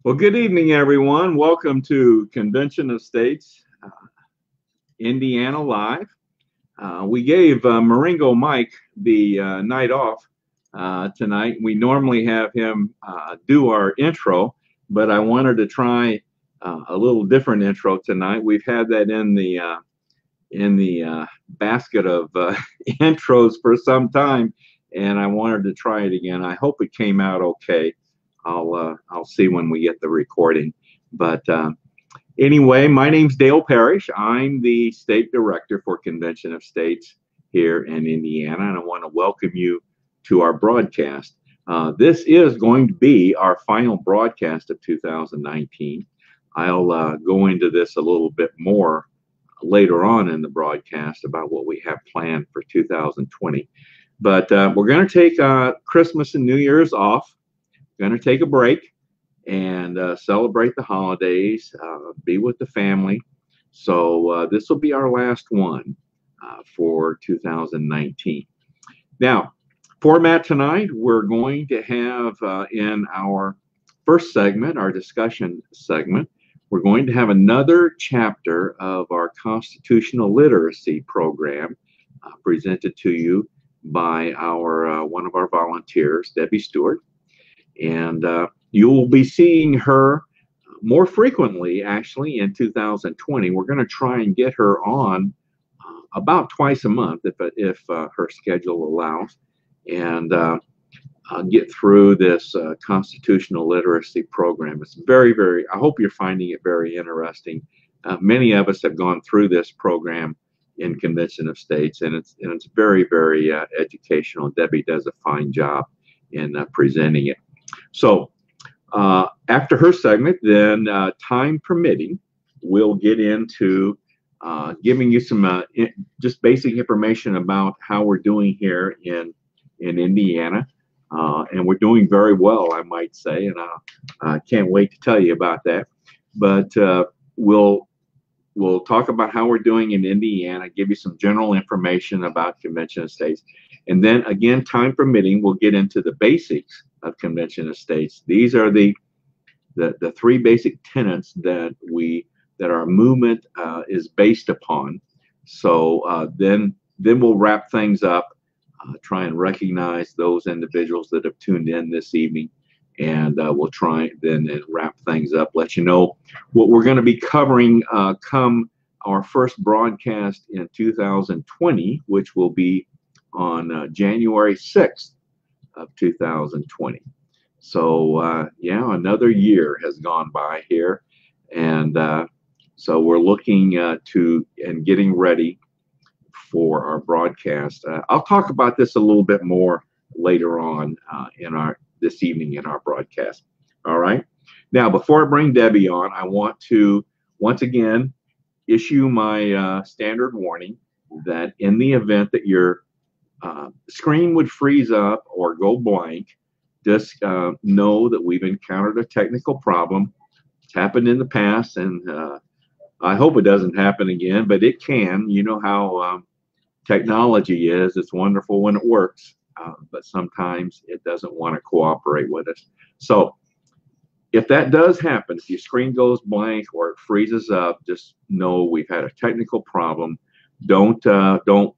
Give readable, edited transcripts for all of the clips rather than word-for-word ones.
Well, good evening, everyone. Welcome to Convention of States, Indiana Live. We gave Maringo Mike the night off tonight. We normally have him do our intro, but I wanted to try a little different intro tonight. We've had that in the basket of intros for some time, and I wanted to try it again. I hope it came out okay. I'll see when we get the recording. But anyway, my name's Dale Parrish. I'm the state director for Convention of States here in Indiana, and I want to welcome you to our broadcast. This is going to be our final broadcast of 2019. I'll go into this a little bit more later on in the broadcast about what we have planned for 2020. But we're going to take Christmas and New Year's off. Going to take a break and celebrate the holidays, be with the family. So this will be our last one for 2019. Now, format tonight, we're going to have in our first segment, our discussion segment, we're going to have another chapter of our constitutional literacy program presented to you by our one of our volunteers, Debbie Stewart. And you will be seeing her more frequently, actually, in 2020. We're going to try and get her on about twice a month, if her schedule allows, and get through this constitutional literacy program. It's very, very, I hope you're finding it very interesting. Many of us have gone through this program in Convention of States, and it's very, very educational. Debbie does a fine job in presenting it. So after her segment, then time permitting, we'll get into giving you some just basic information about how we're doing here in Indiana. And we're doing very well, I might say, and I can't wait to tell you about that. But we'll talk about how we're doing in Indiana, give you some general information about Convention of States. And then again, time permitting, we'll get into the basics of Convention of States. These are the three basic tenets that our movement is based upon. So then we'll wrap things up, try and recognize those individuals that have tuned in this evening, and we'll try then and wrap things up, let you know what we're going to be covering come our first broadcast in 2020, which will be on January 6th of 2020. So yeah, another year has gone by here, and so we're looking to and getting ready for our broadcast. I'll talk about this a little bit more later on this evening in our broadcast. All right. Now, before I bring Debbie on, I want to once again issue my standard warning that in the event that your screen would freeze up or go blank, just know that we've encountered a technical problem. It's happened in the past, and I hope it doesn't happen again, but it can. You know how technology is. It's wonderful when it works, but sometimes it doesn't want to cooperate with us. So if that does happen, if your screen goes blank or it freezes up, just know we've had a technical problem. Don't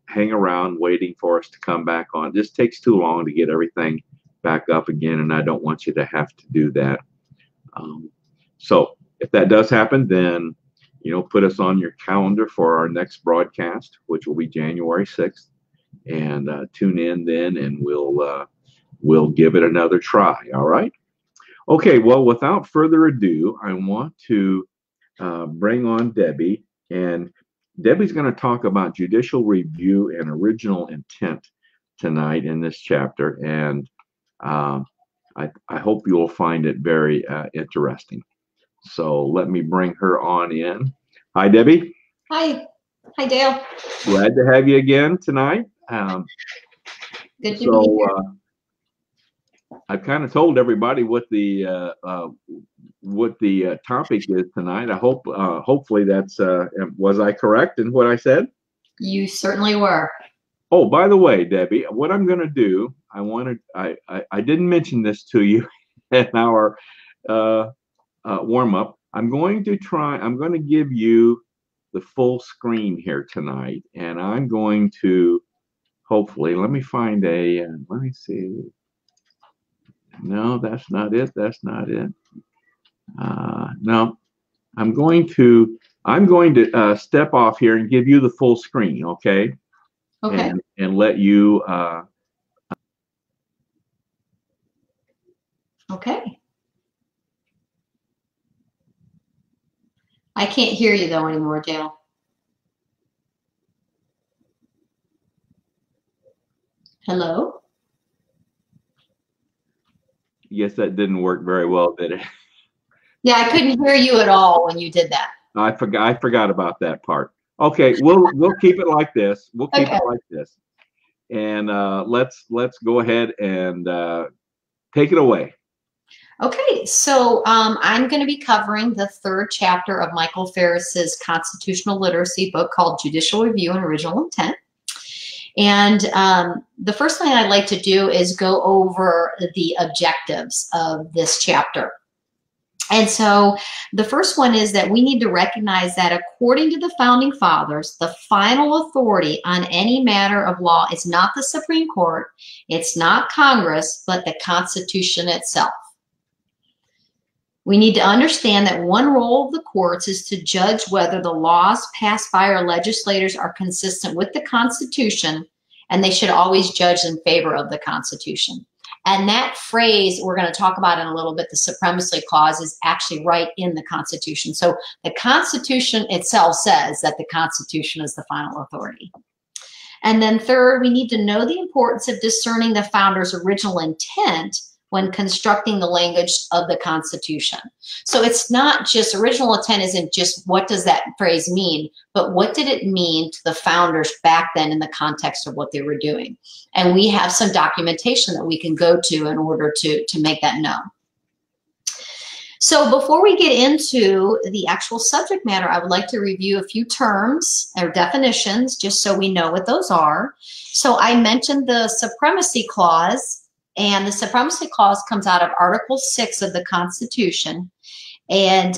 hang around waiting for us to come back on. This takes too long to get everything back up again, and I don't want you to have to do that. So if that does happen, then put us on your calendar for our next broadcast, which will be January 6th, and tune in then, and we'll give it another try. All right. Okay. Well, without further ado, I want to bring on Debbie, and Debbie's going to talk about judicial review and original intent tonight in this chapter, and I hope you'll find it very interesting. So let me bring her on in. Hi, Debbie. Hi. Hi, Dale. Glad to have you again tonight. Good to be here. I've kind of told everybody what the topic is tonight. I hope, hopefully that's, was I correct in what I said? You certainly were. Oh, by the way, Debbie, what I'm going to do, I didn't mention this to you in our warm up. I'm going to give you the full screen here tonight, and I'm going to hopefully, let me find let me see. No, that's not it. That's not it. No, I'm going to step off here and give you the full screen, okay? Okay. And let you. Okay. I can't hear you though anymore, Dale. Hello? Yes, that didn't work very well, did it? Yeah, I couldn't hear you at all when you did that. I forgot about that part. Okay, we'll keep it like this. We'll keep it like this. And let's go ahead and take it away. Okay, so I'm going to be covering the third chapter of Michael Ferris's constitutional literacy book called Judicial Review and Original Intent. And the first thing I'd like to do is go over the objectives of this chapter. And so the first one is that we need to recognize that according to the Founding Fathers, the final authority on any matter of law is not the Supreme Court, it's not Congress, but the Constitution itself. We need to understand that one role of the courts is to judge whether the laws passed by our legislators are consistent with the Constitution, and they should always judge in favor of the Constitution. And that phrase we're going to talk about in a little bit, the supremacy clause, is actually right in the Constitution. So the Constitution itself says that the Constitution is the final authority. And then third, we need to know the importance of discerning the founders' original intent when constructing the language of the Constitution. So it's not just, original intent isn't just what does that phrase mean, but what did it mean to the founders back then in the context of what they were doing? And we have some documentation that we can go to in order to make that known. So before we get into the actual subject matter, I would like to review a few terms or definitions just so we know what those are. So I mentioned the supremacy clause. And the supremacy clause comes out of Article 6 of the Constitution. And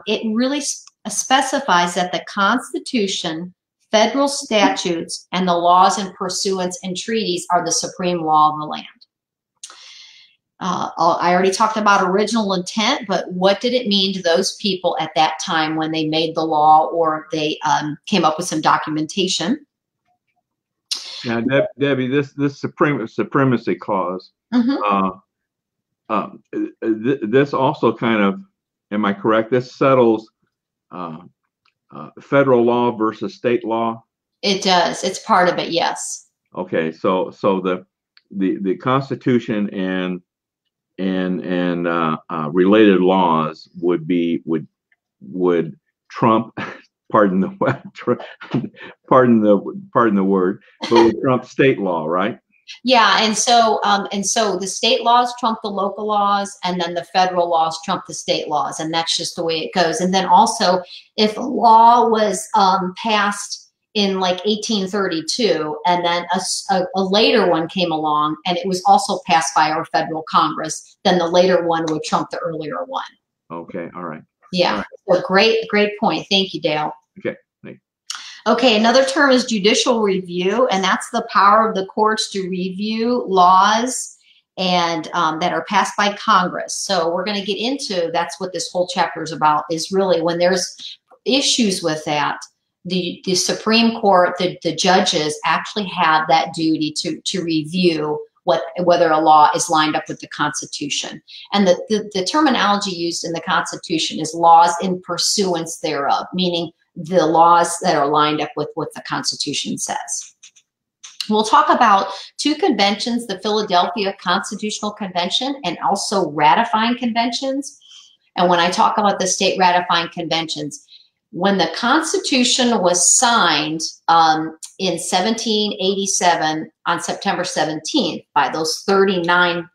it really specifies that the Constitution, federal statutes, and the laws and pursuance and treaties are the supreme law of the land. I already talked about original intent, but what did it mean to those people at that time when they made the law or they came up with some documentation? Now, Debbie, this supremacy clause, this also kind of, am I correct? This settles federal law versus state law. It does. It's part of it. Yes. Okay. So the Constitution and related laws would trump. Pardon the word, but would trump state law, right? Yeah, and so the state laws trump the local laws, and then the federal laws trump the state laws, and that's just the way it goes. And then also, if a law was passed in like 1832, and then a later one came along, and it was also passed by our federal Congress, then the later one would trump the earlier one. Okay, all right. Yeah, all right. So great point. Thank you, Dale. Okay. Okay, another term is judicial review, and that's the power of the courts to review laws and that are passed by Congress. So we're going to get into, that's what this whole chapter is about, is really when there's issues with that, the Supreme Court, the judges actually have that duty to review whether a law is lined up with the Constitution. And the terminology used in the Constitution is laws in pursuance thereof, meaning the laws that are lined up with what the Constitution says. We'll talk about two conventions, the Philadelphia Constitutional Convention and also ratifying conventions. And when I talk about the state ratifying conventions, when the Constitution was signed in 1787 on September 17th by those 39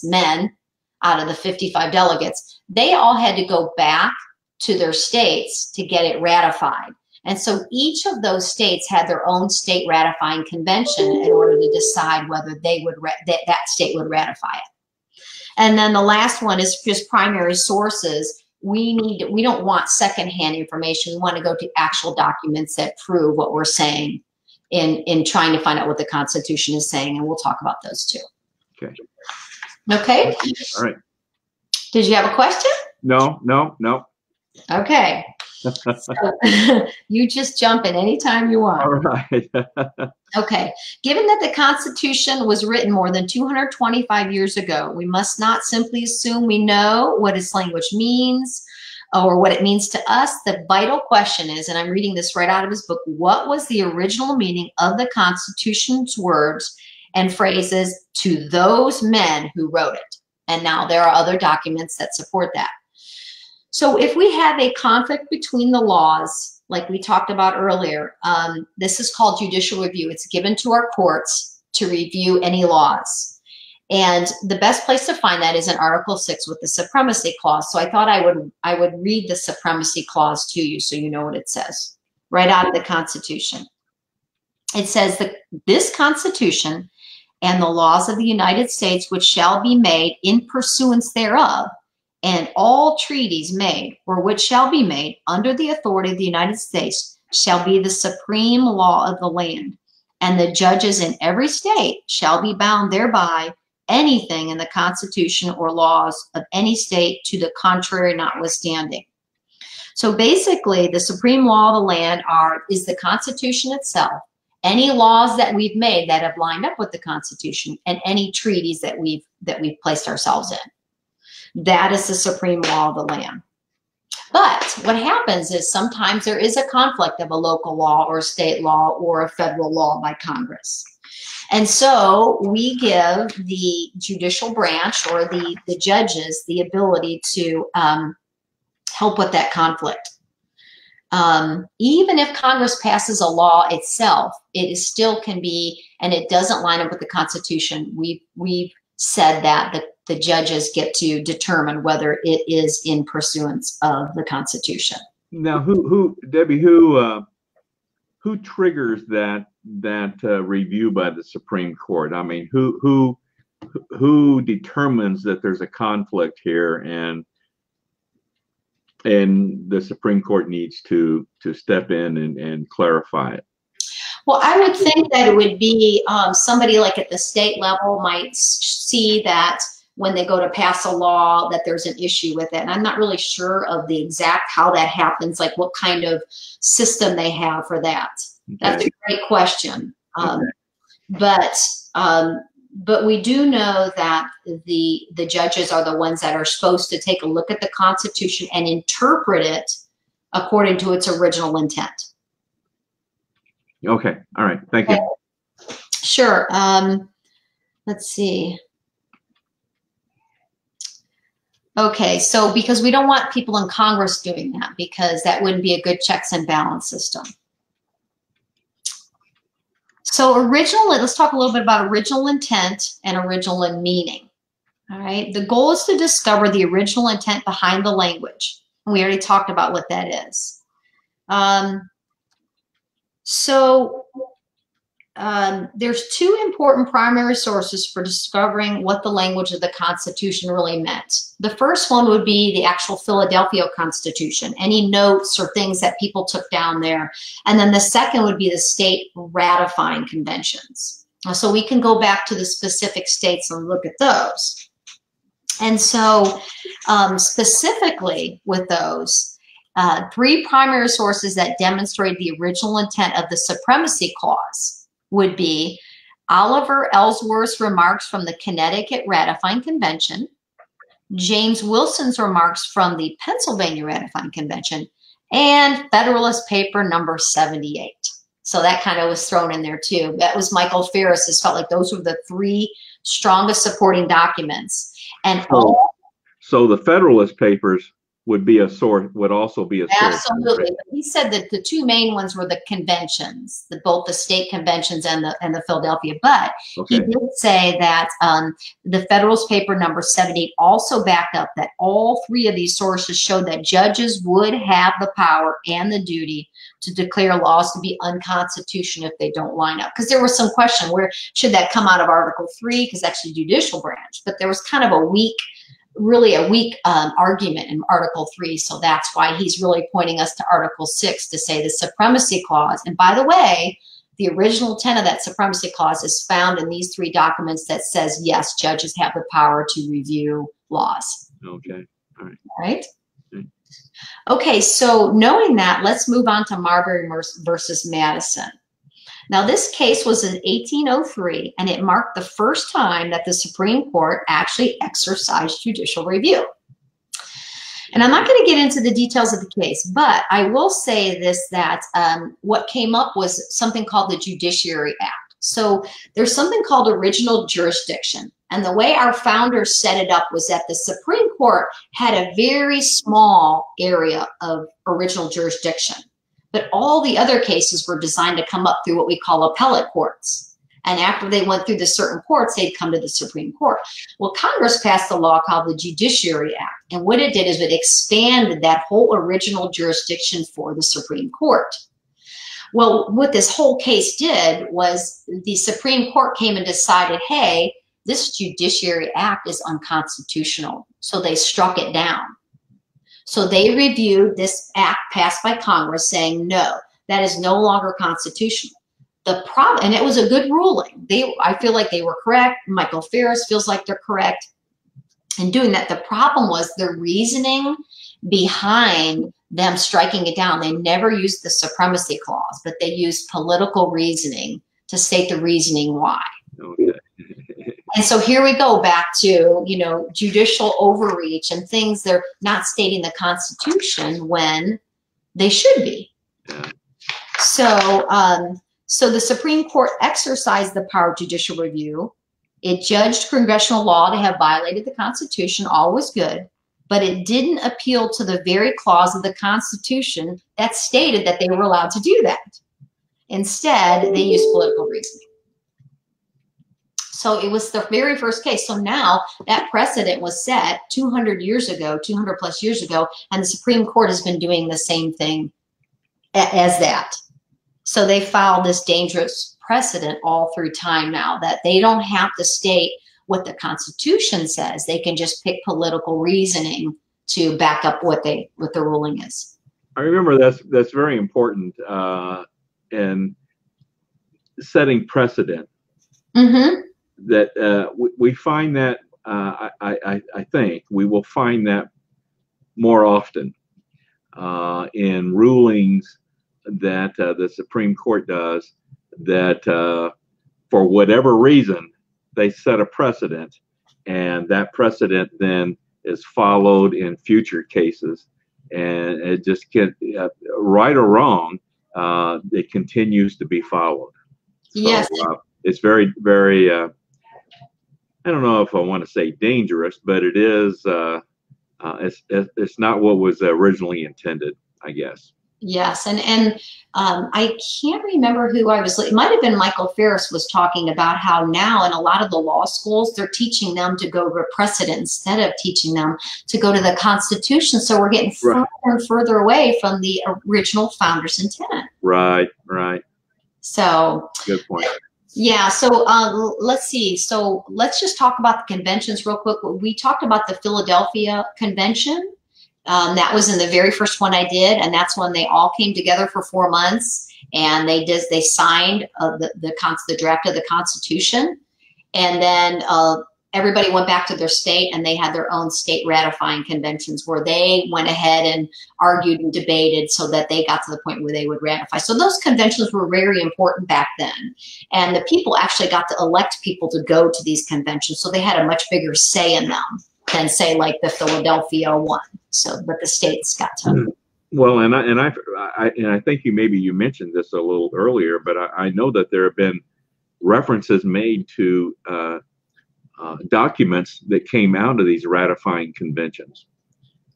men out of the 55 delegates, they all had to go back to their states to get it ratified. And so each of those states had their own state ratifying convention in order to decide whether they would that state would ratify it. And then the last one is just primary sources. we don't want secondhand information. We want to go to actual documents that prove what we're saying in trying to find out what the Constitution is saying, and we'll talk about those too. Okay. Okay. All right. Did you have a question? No. Okay. So, you just jump in anytime you want. All right. Okay. Given that the Constitution was written more than 225 years ago, we must not simply assume we know what its language means or what it means to us. The vital question is, and I'm reading this right out of his book, what was the original meaning of the Constitution's words and phrases to those men who wrote it? And now there are other documents that support that. So if we have a conflict between the laws, like we talked about earlier, this is called judicial review. It's given to our courts to review any laws. And the best place to find that is in Article 6 with the Supremacy Clause. So I thought I would read the Supremacy Clause to you so you know what it says, right out of the Constitution. It says that this Constitution and the laws of the United States which shall be made in pursuance thereof, and all treaties made or which shall be made under the authority of the United States shall be the supreme law of the land, and the judges in every state shall be bound thereby, anything in the Constitution or laws of any state to the contrary notwithstanding. So basically, the supreme law of the land is the Constitution itself, any laws that we've made that have lined up with the Constitution, and any treaties that we've placed ourselves in. That is the supreme law of the land. But what happens is sometimes there is a conflict of a local law or a state law or a federal law by Congress. And so we give the judicial branch or the judges the ability to help with that conflict. Even if Congress passes a law itself, it is still can be, and it doesn't line up with the Constitution. We've said that the judges get to determine whether it is in pursuance of the Constitution. Now, Debbie, who triggers that review by the Supreme Court? I mean, who determines that there's a conflict here, and the Supreme Court needs to step in and clarify it? Well, I would think that it would be somebody like at the state level might see that when they go to pass a law that there's an issue with it. And I'm not really sure of the exact how that happens, like what kind of system they have for that. Okay. That's a great question. Okay. But we do know that the judges are the ones that are supposed to take a look at the Constitution and interpret it according to its original intent. Okay. All right. Thank you. Sure. Let's see. Okay. So because we don't want people in Congress doing that, because that wouldn't be a good checks and balance system. So let's talk a little bit about original intent and original meaning. All right. The goal is to discover the original intent behind the language. And we already talked about what that is. There's two important primary sources for discovering what the language of the Constitution really meant. The first one would be the actual Philadelphia Constitution, any notes or things that people took down there. And then the second would be the state ratifying conventions. So we can go back to the specific states and look at those. And so specifically with those, three primary sources that demonstrate the original intent of the Supremacy Clause would be Oliver Ellsworth's remarks from the Connecticut Ratifying Convention, James Wilson's remarks from the Pennsylvania Ratifying Convention, and Federalist Paper number 78. So that kind of was thrown in there too. That was Michael Ferris's, felt like those were the three strongest supporting documents. And so the Federalist Papers would be a source, would also be a source. Absolutely. But he said that the two main ones were the conventions, both the state conventions and the Philadelphia. But okay, he did say that the Federalist Paper number 78 also backed up that all three of these sources showed that judges would have the power and the duty to declare laws to be unconstitutional if they don't line up. Because there was some question, where should that come out of Article 3? Because that's the judicial branch. But there was kind of a weak really a weak argument in Article 3. So that's why he's really pointing us to Article 6 to say the supremacy clause. And by the way, the original intent of that supremacy clause is found in these 3 documents that says, yes, judges have the power to review laws. Okay. All right. All right. Okay, so knowing that, let's move on to Marbury versus Madison. Now, this case was in 1803, and it marked the first time that the Supreme Court actually exercised judicial review. And I'm not going to get into the details of the case, but I will say this, that what came up was something called the Judiciary Act. So there's something called original jurisdiction. And the way our founders set it up was that the Supreme Court had a very small area of original jurisdiction, but all the other cases were designed to come up through what we call appellate courts. And after they went through the certain courts, they'd come to the Supreme Court. Well, Congress passed a law called the Judiciary Act. And what it did is it expanded that whole original jurisdiction for the Supreme Court. Well, what this whole case did was the Supreme Court came and decided, hey, this Judiciary Act is unconstitutional. So they struck it down. So they reviewed this act passed by Congress saying, no, that is no longer constitutional. The problem, and it was a good ruling. I feel like they were correct. Michael Ferris feels like they're correct in doing that. The problem was the reasoning behind them striking it down. They never used the supremacy clause, but they used political reasoning to state the reasoning why. Okay. And so here we go back to, you know, judicial overreach and things they're not stating the Constitution when they should be. Yeah. So the Supreme Court exercised the power of judicial review. It judged congressional law to have violated the Constitution. All was good, but it didn't appeal to the very clause of the Constitution that stated that they were allowed to do that. Instead, they used political reasoning. So it was the very first case. So now that precedent was set 200 years ago, 200 plus years ago, and the Supreme Court has been doing the same thing as that. So they filed this dangerous precedent all through time now that they don't have to state what the Constitution says. They can just pick political reasoning to back up what the ruling is. I remember that's very important in setting precedent. Mm-hmm. That we find that I think we will find that more often in rulings that the Supreme Court does, that for whatever reason they set a precedent, and that precedent then is followed in future cases, and it just can't, right or wrong, it continues to be followed. So, yes. It's very, very I don't know if I want to say dangerous, but it is. It's not what was originally intended, I guess. Yes, and I can't remember who I was. It might have been Michael Ferris was talking about how now in a lot of the law schools they're teaching them to go to precedent instead of teaching them to go to the Constitution. So we're getting further and further away from the original founders' intent. Right. So good point. Yeah, so let's see. So let's just talk about the conventions real quick. We talked about the Philadelphia Convention. That was in the very first one I did, and that's when they all came together for 4 months, and they signed the draft of the Constitution, and then everybody went back to their state, and they had their own state ratifying conventions where they went ahead and argued and debated so that they got to the point where they would ratify. So those conventions were very important back then, and the people actually got to elect people to go to these conventions, so they had a much bigger say in them than say like the Philadelphia one. So, but the states got to. Well, and I think you mentioned this a little earlier, but I know that there have been references made to documents that came out of these ratifying conventions,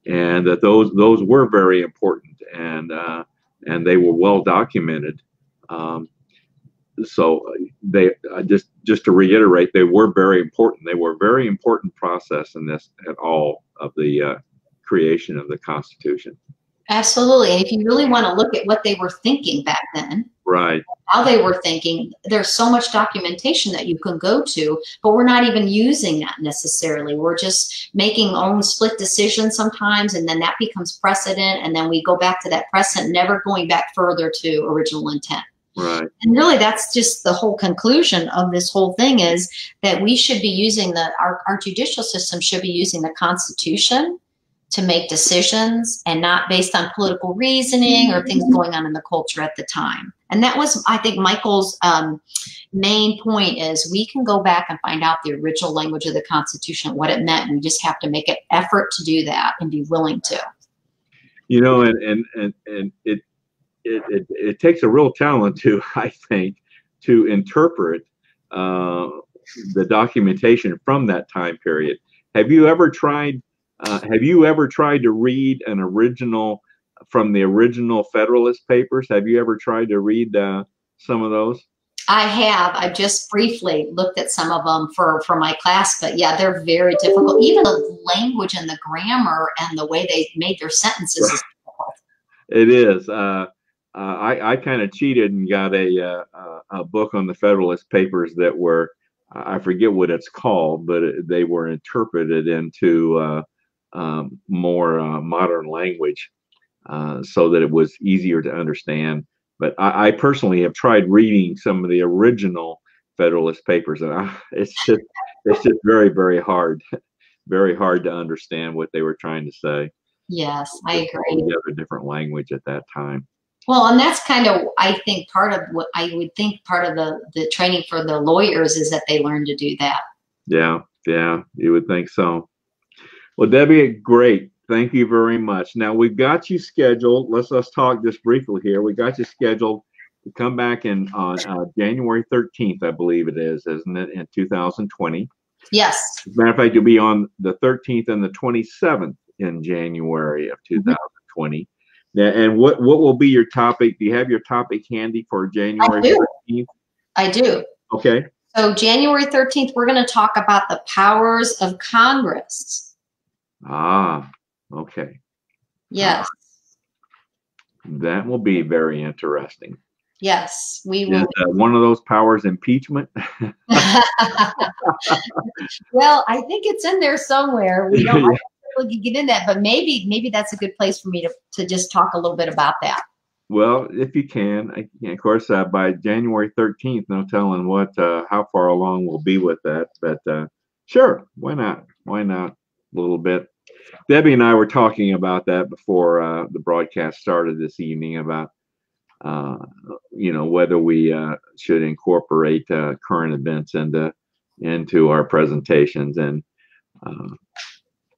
and that those were very important, and they were well documented. So they just to reiterate, they were very important. They were a very important process in this at all of the creation of the Constitution. Absolutely. And if you really want to look at what they were thinking back then, Right. how they were thinking, there's so much documentation that you can go to, but we're not even using that necessarily. We're just making own split decisions sometimes, and then that becomes precedent, and then we go back to that precedent, never going back further to original intent. Right. And really, that's just the whole conclusion of this whole thing, is that we should be using our judicial system should be using the Constitution to make decisions, and not based on political reasoning or things going on in the culture at the time. And that was, I think, Michael's main point, is we can go back and find out the original language of the Constitution, what it meant. We just have to make an effort to do that and be willing to. You know, and it takes a real talent to, I think, to interpret the documentation from that time period. Have you ever tried to read an original from the original Federalist Papers? Have you ever tried to read some of those? I have. I've just briefly looked at some of them for my class, but yeah, they're very difficult. Even the language and the grammar and the way they made their sentences is difficult. It is. I kind of cheated and got a book on the Federalist Papers that were, I forget what it's called, but they were interpreted into more modern language, so that it was easier to understand. But I personally have tried reading some of the original Federalist Papers, and it's just very, very hard, very hard to understand what they were trying to say. Yes, I agree. Altogether different language at that time. Well, and that's kind of, I think, part of what I would think part of the training for the lawyers is that they learn to do that. Yeah, you would think so. Well, Debbie, great. Thank you very much. Now we've got you scheduled. Let's talk just briefly here. We got you scheduled to come back in on January 13th, I believe it is, isn't it, in 2020? Yes. As a matter of fact, you'll be on the 13th and the 27th in January of 2020. Now, and what will be your topic? Do you have your topic handy for January 13th? I do. Okay. So January 13th, we're going to talk about the powers of Congress. Ah, okay. Yes. That will be very interesting. Yes, we will. Is one of those powers impeachment? Well, I think it's in there somewhere. We don't really get in that, but maybe that's a good place for me to just talk a little bit about that. Well, if you can, of course, by January 13th, no telling how far along we'll be with that, but sure, why not? Why not a little bit? Debbie and I were talking about that before the broadcast started this evening, about whether we should incorporate current events into our presentations, and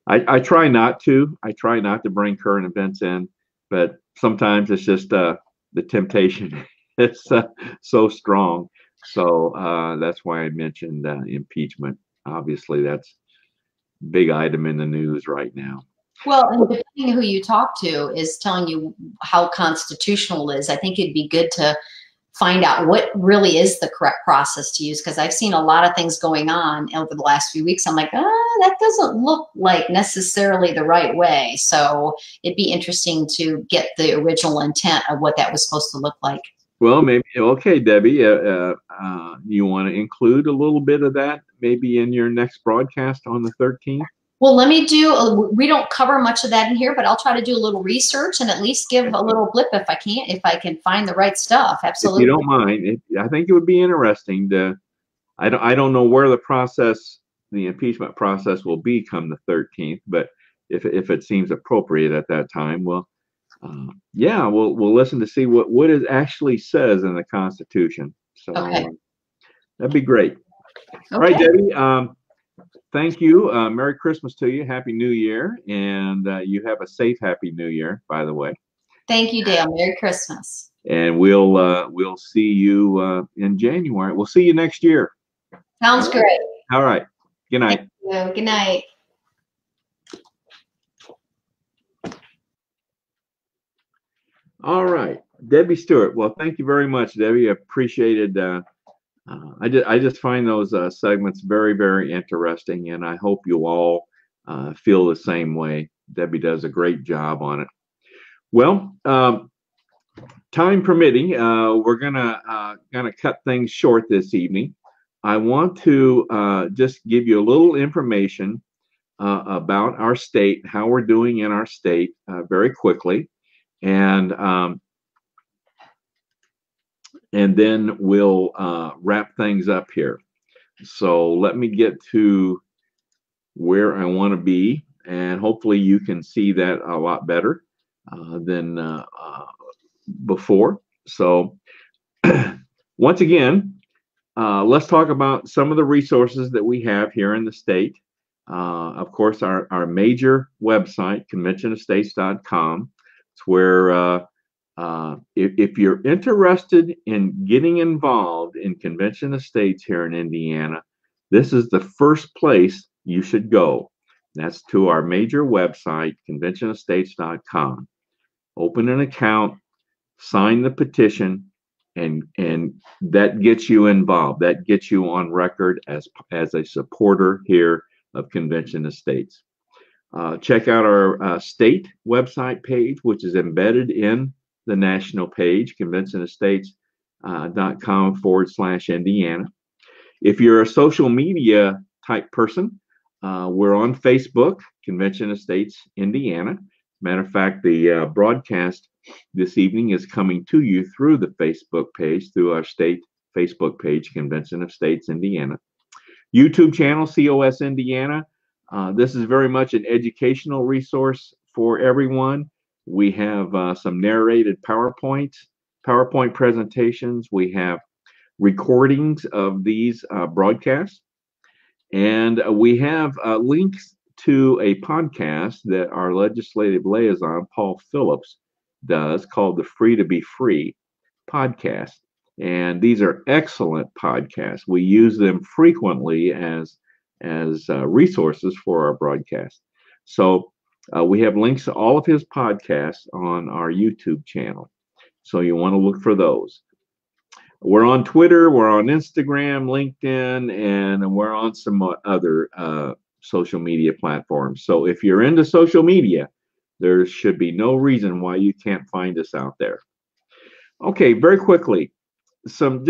I try not to. I try not to bring current events in, but sometimes it's just the temptation is so strong. So that's why I mentioned impeachment. Obviously, that's a big item in the news right now. Well, and depending who you talk to is telling you how constitutional it is. I think it'd be good to find out what really is the correct process to use, because I've seen a lot of things going on over the last few weeks. I'm like, that doesn't look like necessarily the right way. So it'd be interesting to get the original intent of what that was supposed to look like. Well, maybe, okay, Debbie, you want to include a little bit of that maybe in your next broadcast on the 13th? Well, let me we don't cover much of that in here, but I'll try to do a little research and at least give a little blip if I can find the right stuff. Absolutely. If you don't mind, I think it would be interesting I don't know where the impeachment process will be come the 13th, but if it seems appropriate at that time, we'll listen to see what it actually says in the Constitution. So okay. That'd be great. Okay. All right, Debbie. Thank you. Merry Christmas to you. Happy New Year. And you have a safe, happy New Year, by the way. Thank you, Dale. Merry Christmas. And we'll see you in January. We'll see you next year. Sounds great. All right. Good night. Thank you. Good night. All right. Debbie Stewart. Well, thank you very much, Debbie. I appreciated I just find those segments very, very interesting, and I hope you all feel the same way. Debbie does a great job on it. Well, time permitting, we're gonna cut things short this evening. I want to just give you a little information about our state, how we're doing in our state, very quickly, and then we'll wrap things up here. So let me get to where I want to be, and hopefully you can see that a lot better than before. So once again, let's talk about some of the resources that we have here in the state. Of course, our major website, conventionofstates.com. It's where if you're interested in getting involved in Convention of States here in Indiana, this is the first place you should go. That's to our major website, conventionofstates.com. Open an account, sign the petition, and that gets you involved. That gets you on record as a supporter here of Convention of States. Check out our state website page, which is embedded in the national page, conventionofstates.com/Indiana. If you're a social media type person, we're on Facebook, Convention of States, Indiana. Matter of fact, the broadcast this evening is coming to you through the Facebook page, through our state Facebook page, Convention of States, Indiana. YouTube channel, COS Indiana. This is very much an educational resource for everyone. We have some narrated PowerPoint presentations. We have recordings of these broadcasts. And we have links to a podcast that our legislative liaison, Paul Phillips, does called the Free to Be Free podcast. And these are excellent podcasts. We use them frequently as resources for our broadcast. So we have links to all of his podcasts on our YouTube channel. So you want to look for those. We're on Twitter, we're on Instagram, LinkedIn, and we're on some other social media platforms. So if you're into social media, there should be no reason why you can't find us out there. Okay, very quickly, some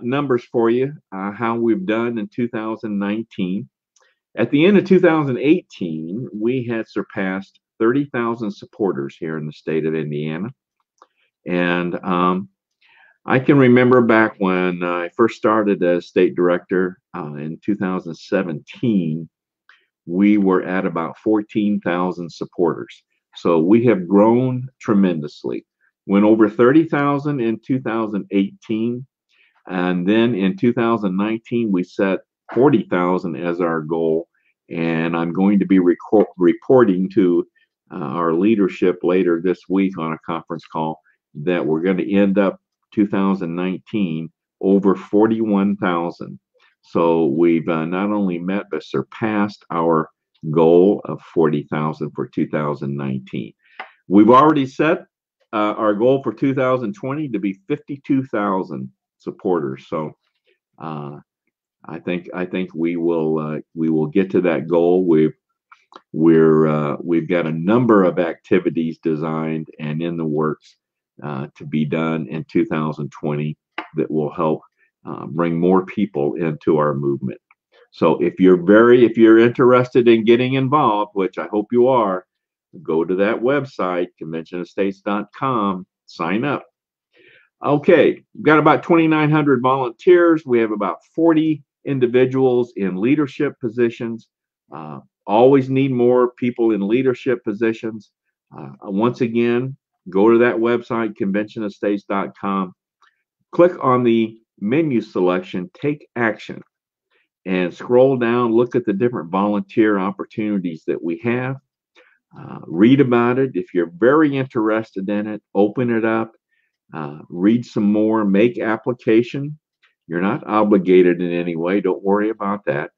numbers for you, how we've done in 2019. At the end of 2018, we had surpassed 30,000 supporters here in the state of Indiana. And I can remember back when I first started as state director in 2017, we were at about 14,000 supporters. So we have grown tremendously. Went over 30,000 in 2018. And then in 2019, we set 40,000 as our goal. And I'm going to be reporting to our leadership later this week on a conference call that we're going to end up 2019 over 41,000. So we've not only met but surpassed our goal of 40,000 for 2019. We've already set our goal for 2020 to be 52,000 supporters. So I think we will get to that goal. We've got a number of activities designed and in the works to be done in 2020 that will help bring more people into our movement. So if you're interested in getting involved, which I hope you are, go to that website, conventionofstates.com, sign up. Okay, we've got about 2,900 volunteers. We have about 40 individuals in leadership positions. Always need more people in leadership positions. Once again, go to that website, conventionofstates.com. Click on the menu selection, Take Action, and scroll down, look at the different volunteer opportunities that we have. Read about it. If you're very interested in it, open it up, read some more, make application. You're not obligated in any way. Don't worry about that.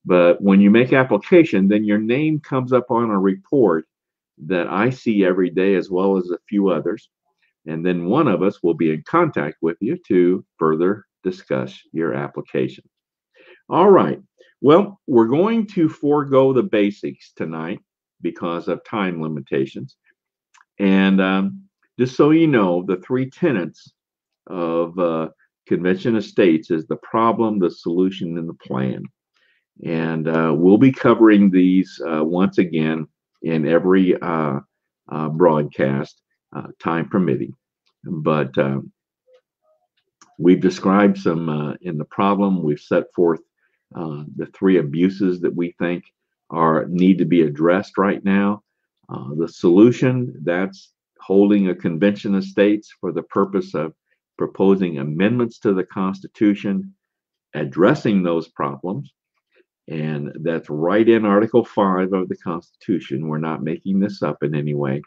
But when you make application, then your name comes up on a report that I see every day, as well as a few others. And then one of us will be in contact with you to further discuss your application. All right. Well, we're going to forego the basics tonight because of time limitations. And just so you know, the three tenets of Convention of States is the problem, the solution, and the plan. And we'll be covering these once again in every broadcast, time permitting. But we've described some in the problem. We've set forth the three abuses that we think need to be addressed right now. The solution, that's holding a convention of states for the purpose of proposing amendments to the Constitution, addressing those problems. And that's right in Article 5 of the Constitution. We're not making this up in any way.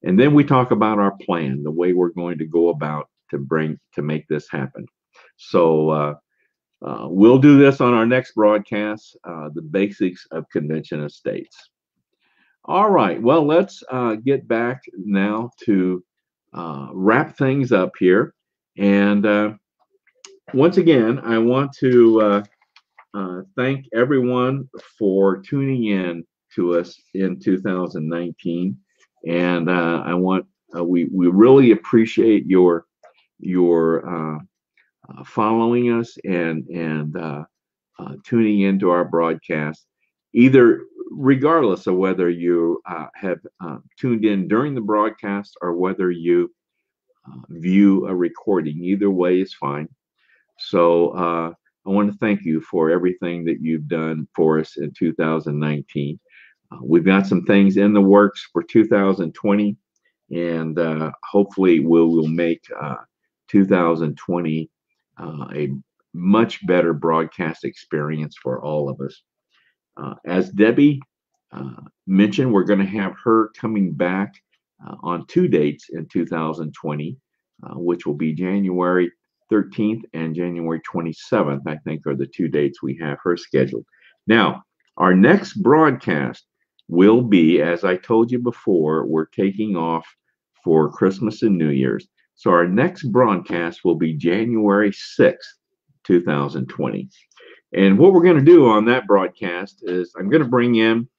And then we talk about our plan, the way we're going to go about to make this happen. So we'll do this on our next broadcast, the basics of Convention of States. All right, well, let's get back now to wrap things up here. And once again, I want to thank everyone for tuning in to us in 2019. And we really appreciate your following us and tuning into our broadcast, either regardless of whether you have tuned in during the broadcast or whether you view a recording. Either way is fine. So I want to thank you for everything that you've done for us in 2019. We've got some things in the works for 2020, and hopefully we'll make 2020 a much better broadcast experience for all of us. As Debbie mentioned, we're going to have her coming back on two dates in 2020, which will be January 13th and January 27th, I think, are the two dates we have her scheduled. Now, our next broadcast will be, as I told you before, we're taking off for Christmas and New Year's. So our next broadcast will be January 6th, 2020. And what we're going to do on that broadcast is I'm going to bring in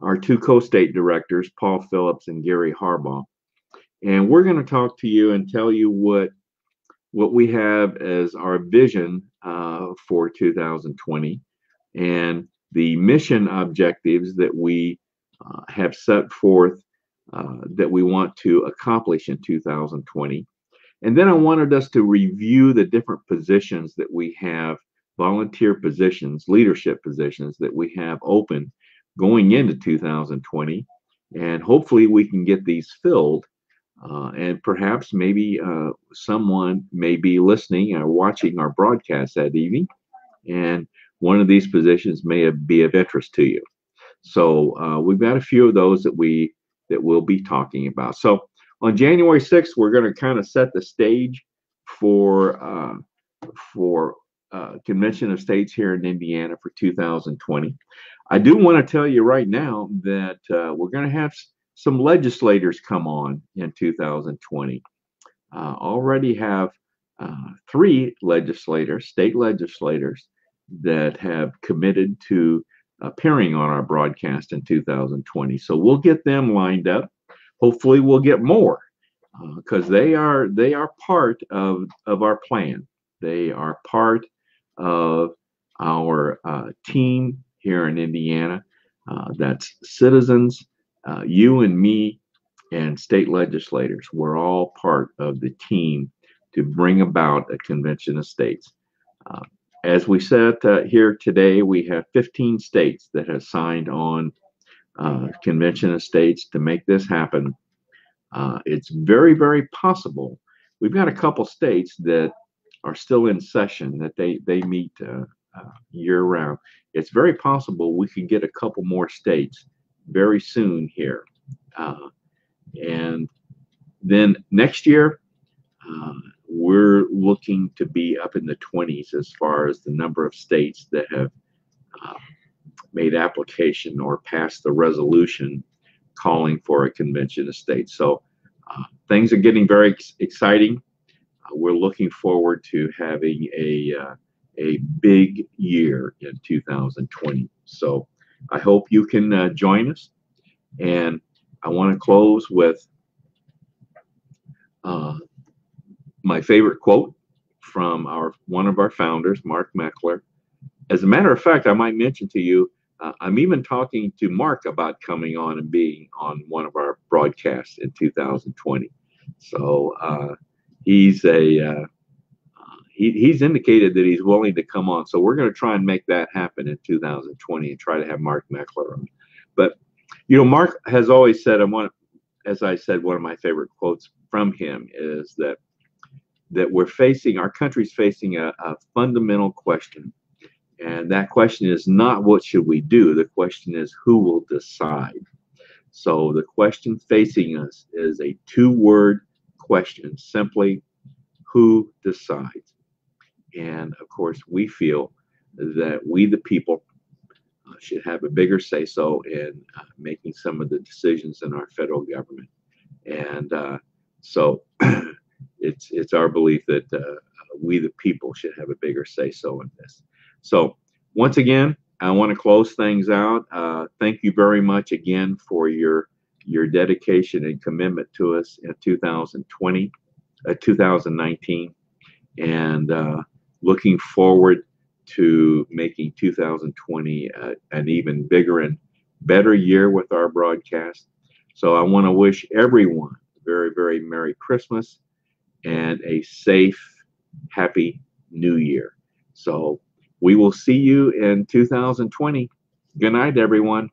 our two co-state directors, Paul Phillips and Gary Harbaugh. And we're going to talk to you and tell you what we have as our vision for 2020 and the mission objectives that we have set forth that we want to accomplish in 2020. And then I wanted us to review the different positions that we have, volunteer positions, leadership positions that we have open going into 2020. And hopefully we can get these filled. And perhaps maybe someone may be listening or watching our broadcast that evening, and one of these positions may be of interest to you. So we've got a few of those that we'll be talking about. So on January 6th, we're going to kind of set the stage for Convention of States here in Indiana for 2020. I do want to tell you right now that we're going to have some legislators come on in 2020. Already have three legislators, state legislators, that have committed to appearing on our broadcast in 2020. So we'll get them lined up. Hopefully we'll get more because they are part of our plan. They are part of our team here in Indiana. That's citizens, you and me, and state legislators. We're all part of the team to bring about a convention of states. As we said here today, we have 15 states that have signed on convention of states to make this happen. It's very, very possible. We've got a couple states that are still in session, that they meet year round. It's very possible we could get a couple more states very soon here. And then next year, we're looking to be up in the 20s as far as the number of states that have made application or passed the resolution calling for a convention of states. So things are getting very exciting. We're looking forward to having a big year in 2020. So I hope you can join us. And I want to close with My favorite quote from one of our founders, Mark McClure. As a matter of fact, I might mention to you, I'm even talking to Mark about coming on and being on one of our broadcasts in 2020. So he's he's indicated that he's willing to come on. So we're going to try and make that happen in 2020 and try to have Mark McClure on. But Mark has always said, as I said, one of my favorite quotes from him is that our country's facing a fundamental question. And that question is not what should we do? The question is who will decide? So the question facing us is a two-word question, simply who decides? And of course, we feel that we, the people, should have a bigger say-so in making some of the decisions in our federal government. And so it's our belief that we, the people, should have a bigger say-so in this. So once again, I want to close things out. Thank you very much again for your dedication and commitment to us in 2019, and looking forward to making 2020 an even bigger and better year with our broadcast. So I want to wish everyone a very, very Merry Christmas and a safe, happy New Year. So we will see you in 2020. Good night, everyone.